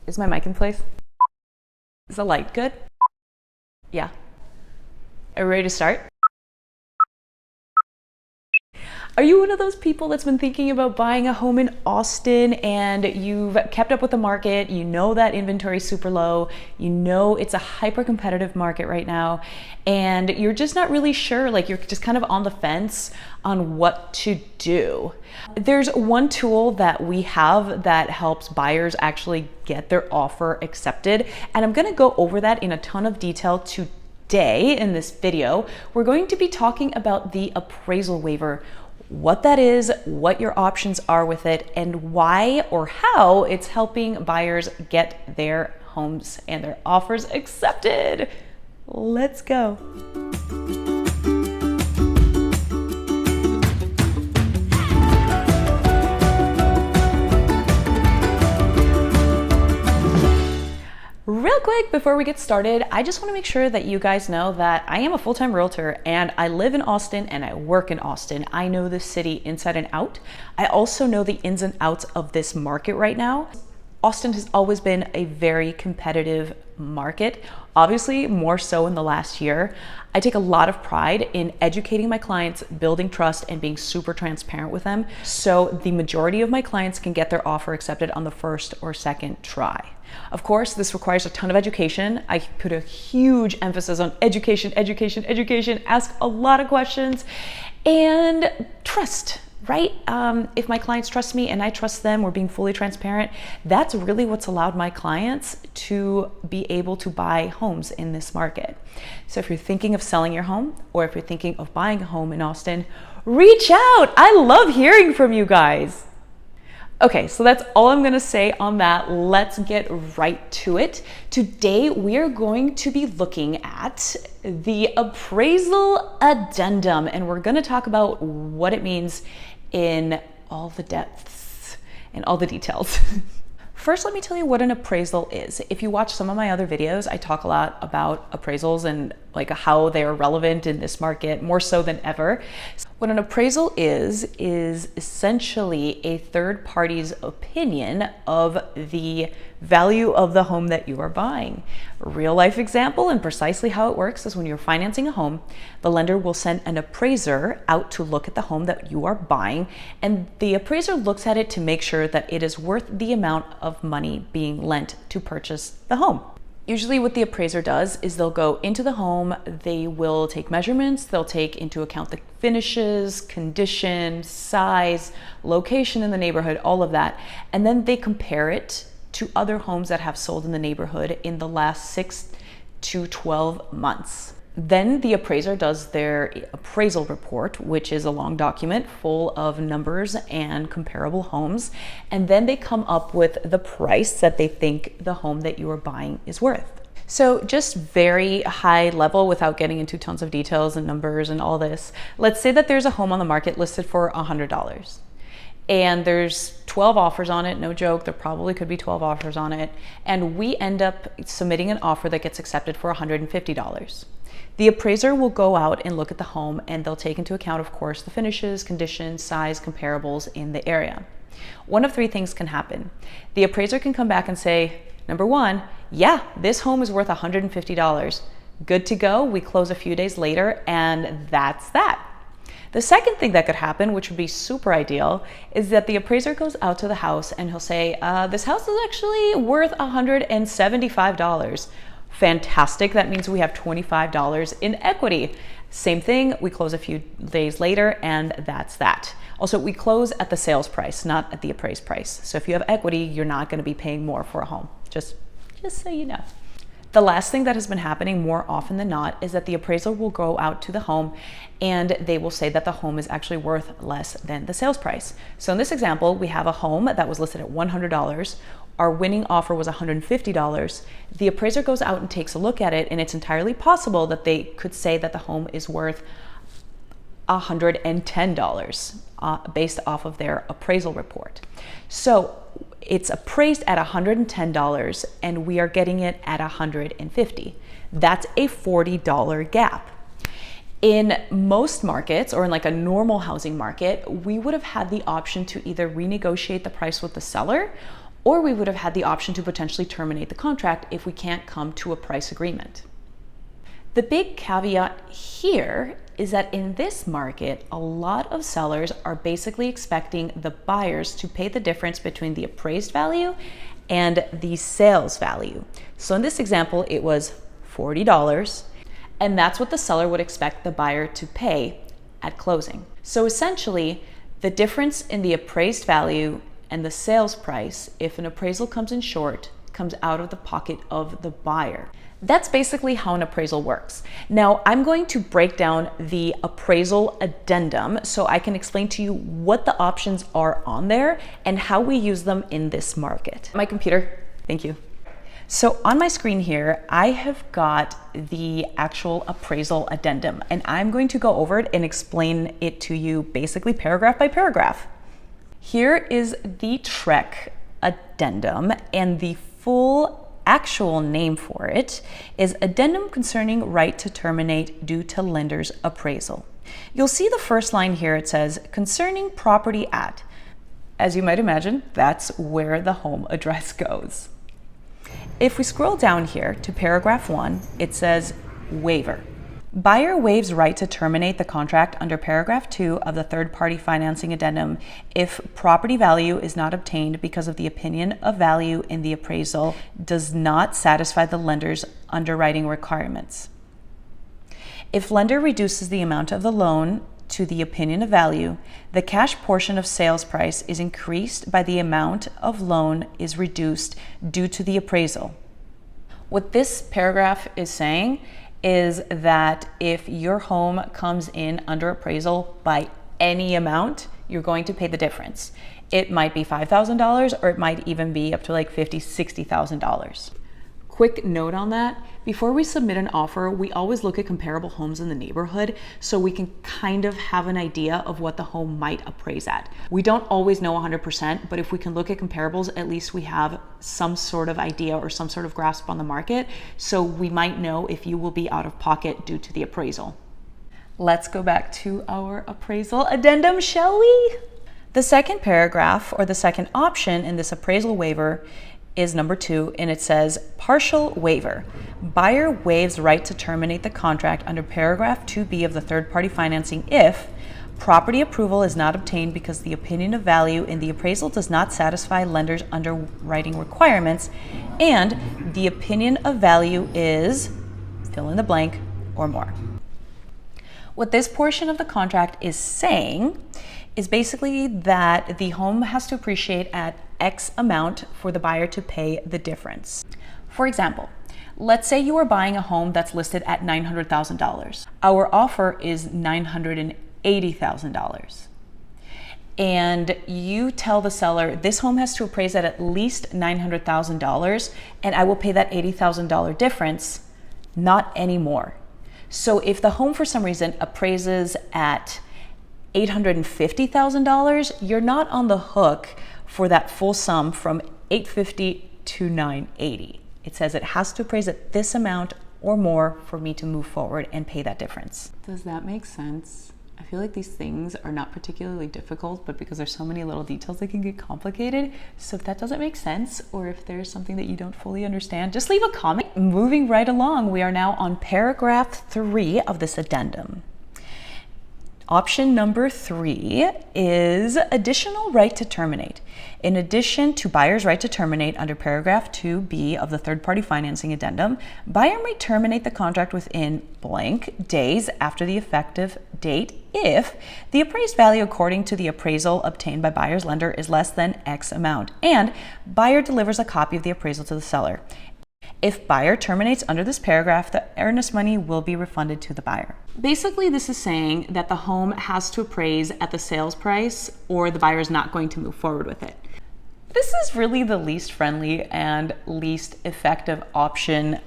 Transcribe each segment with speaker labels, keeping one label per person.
Speaker 1: Is my mic in place? Is the light good? Yeah. Are we ready to start? Are you one of those people that's been thinking about buying a home in Austin and you've kept up with the market, you know that inventory is super low, you know it's a hyper competitive market right now, and you're just not really sure, like you're just kind of on the fence on what to do? There's one tool that we have that helps buyers actually get their offer accepted, and I'm gonna go over that in a ton of detail today in this video. We're going to be talking about the appraisal waiver, what that is, what your options are with it, and why or how it's helping buyers get their homes and their offers accepted. Let's go. Real quick, before we get started, I just want to make sure that you guys know that I am a full-time realtor and I live in Austin and I work in Austin. I know the city inside and out. I also know the ins and outs of this market right now. Austin has always been a very competitive market, obviously more so in the last year. I take a lot of pride in educating my clients, building trust, and being super transparent with them, so the majority of my clients can get their offer accepted on the first or second try. Of course, this requires a ton of education. I put a huge emphasis on education, ask a lot of questions, and trust. Right? If my clients trust me and I trust them, we're being fully transparent. That's really what's allowed my clients to be able to buy homes in this market. So if you're thinking of selling your home, or if you're thinking of buying a home in Austin, reach out. I love hearing from you guys. Okay, so that's all I'm gonna say on that. Let's get right to it. Today, we are going to be looking at the appraisal addendum, and we're gonna talk about what it means in all the depths and all the details. First, let me tell you what an appraisal is. If you watch some of my other videos, I talk a lot about appraisals and like how they're relevant in this market more so than ever. What an appraisal is essentially a third party's opinion of the value of the home that you are buying. A real life example and precisely how it works is when you're financing a home, the lender will send an appraiser out to look at the home that you are buying, and the appraiser looks at it to make sure that it is worth the amount of money being lent to purchase the home. Usually what the appraiser does is they'll go into the home, they will take measurements, they'll take into account the finishes, condition, size, location in the neighborhood, all of that. And then they compare it to other homes that have sold in the neighborhood in the last 6 to 12 months. Then the appraiser does their appraisal report, which is a long document full of numbers and comparable homes. And then they come up with the price that they think the home that you are buying is worth. So just very high level without getting into tons of details and numbers and all this. Let's say that there's a home on the market listed for $100. And there's 12 offers on it, no joke, there probably could be 12 offers on it. And we end up submitting an offer that gets accepted for $150. The appraiser will go out and look at the home, and they'll take into account, of course, the finishes, conditions, size, comparables in the area. One of three things can happen. The appraiser can come back and say, number one, yeah, this home is worth $150. Good to go. We close a few days later, and that's that. The second thing that could happen, which would be super ideal, is that the appraiser goes out to the house and he'll say, this house is actually worth $175. Fantastic. That means we have $25 in equity. Same thing, we close a few days later, and that's that. Also, we close at the sales price, not at the appraised price. So if you have equity, you're not going to be paying more for a home. Just so you know. The last thing that has been happening more often than not is that the appraiser will go out to the home and they will say that the home is actually worth less than the sales price. So in this example, we have a home that was listed at $100. Our winning offer was $150. The appraiser goes out and takes a look at it, and it's entirely possible that they could say that the home is worth $110 based off of their appraisal report. So it's appraised at $110 and we are getting it at $150. That's a $40 gap. In most markets, or in like a normal housing market, we would have had the option to either renegotiate the price with the seller, or we would have had the option to potentially terminate the contract if we can't come to a price agreement. The big caveat here is that in this market, a lot of sellers are basically expecting the buyers to pay the difference between the appraised value and the sales value. So in this example, it was $40, and that's what the seller would expect the buyer to pay at closing. So essentially, the difference in the appraised value and the sales price, if an appraisal comes in short, comes out of the pocket of the buyer. That's basically how an appraisal works. Now, I'm going to break down the appraisal addendum so I can explain to you what the options are on there and how we use them in this market. My computer, thank you. So on my screen here, I have got the actual appraisal addendum, and I'm going to go over it and explain it to you basically paragraph by paragraph. Here is the TREC addendum, and the full actual name for it is Addendum Concerning Right to Terminate Due to Lender's Appraisal. You'll see the first line here, it says, concerning property at. As you might imagine, that's where the home address goes. If we scroll down here to paragraph 1, it says waiver. Buyer waives right to terminate the contract under paragraph 2 of the third-party financing addendum if property value is not obtained because of the opinion of value in the appraisal does not satisfy the lender's underwriting requirements. If lender reduces the amount of the loan to the opinion of value, the cash portion of sales price is increased by the amount of loan is reduced due to the appraisal. What this paragraph is saying is that if your home comes in under appraisal by any amount, you're going to pay the difference. It might be $5,000 or it might even be up to like $50,000, $60,000. Quick note on that, before we submit an offer, we always look at comparable homes in the neighborhood so we can kind of have an idea of what the home might appraise at. We don't always know 100%, but if we can look at comparables, at least we have some sort of idea or some sort of grasp on the market, so we might know if you will be out of pocket due to the appraisal. Let's go back to our appraisal addendum, shall we? The second paragraph, or the second option in this appraisal waiver, is number 2, and it says partial waiver. Buyer waives right to terminate the contract under paragraph 2B of the third-party financing if property approval is not obtained because the opinion of value in the appraisal does not satisfy lender's underwriting requirements and the opinion of value is fill in the blank or more. What this portion of the contract is saying is basically that the home has to appreciate at X amount for the buyer to pay the difference. For example, let's say you are buying a home that's listed at $900,000. Our offer is $980,000. And you tell the seller, this home has to appraise at least $900,000 and I will pay that $80,000 difference, not anymore. So if the home for some reason appraises at $850,000, you're not on the hook for that full sum from $850,000 to $980,000. It says it has to appraise at this amount or more for me to move forward and pay that difference. Does that make sense? I feel like these things are not particularly difficult, but because there's so many little details, they can get complicated. So if that doesn't make sense, or if there's something that you don't fully understand, just leave a comment. Moving right along, we are now on paragraph 3 of this addendum. Option number 3 is additional right to terminate. In addition to buyer's right to terminate under paragraph 2B of the third-party financing addendum, buyer may terminate the contract within blank days after the effective date if the appraised value according to the appraisal obtained by buyer's lender is less than X amount and buyer delivers a copy of the appraisal to the seller. If buyer terminates under this paragraph, the earnest money will be refunded to the buyer. Basically, this is saying that the home has to appraise at the sales price or the buyer is not going to move forward with it. This is really the least friendly and least effective option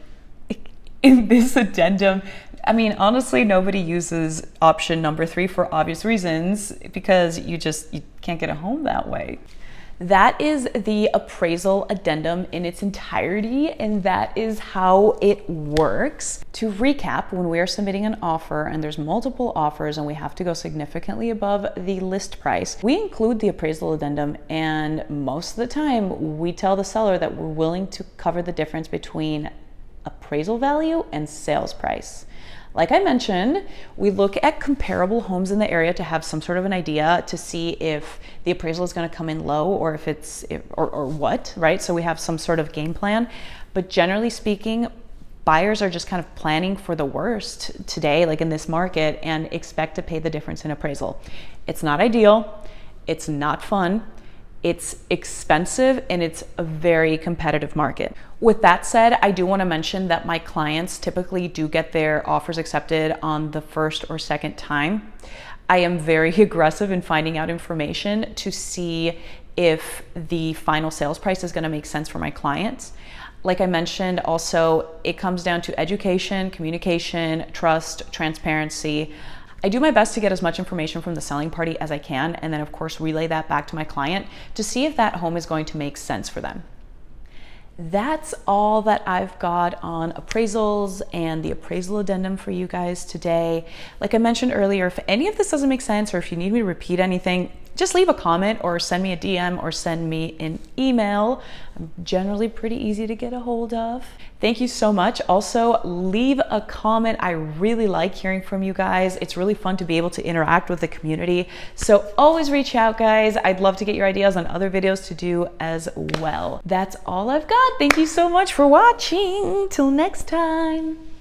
Speaker 1: in this addendum. I mean, honestly, nobody uses option number 3 for obvious reasons because you can't get a home that way. That is the appraisal addendum in its entirety, and that is how it works. To recap, when we are submitting an offer and there's multiple offers and we have to go significantly above the list price, we include the appraisal addendum, and most of the time we tell the seller that we're willing to cover the difference between appraisal value and sales price. Like I mentioned, we look at comparable homes in the area to have some sort of an idea to see if the appraisal is going to come in low or if it's or what, right? So we have some sort of game plan. But generally speaking, buyers are just kind of planning for the worst today, like in this market, and expect to pay the difference in appraisal. It's not ideal. It's not fun. It's expensive, and it's a very competitive market. With that said, I do want to mention that my clients typically do get their offers accepted on the first or second time. I am very aggressive in finding out information to see if the final sales price is going to make sense for my clients. Like I mentioned, also, it comes down to education, communication, trust, transparency. I do my best to get as much information from the selling party as I can, and then of course relay that back to my client to see if that home is going to make sense for them. That's all that I've got on appraisals and the appraisal addendum for you guys today. Like I mentioned earlier, if any of this doesn't make sense or if you need me to repeat anything, just leave a comment or send me a DM or send me an email. I'm generally pretty easy to get a hold of. Thank you so much. Also, leave a comment. I really like hearing from you guys. It's really fun to be able to interact with the community. So always reach out, guys. I'd love to get your ideas on other videos to do as well. That's all I've got. Thank you so much for watching. Till next time.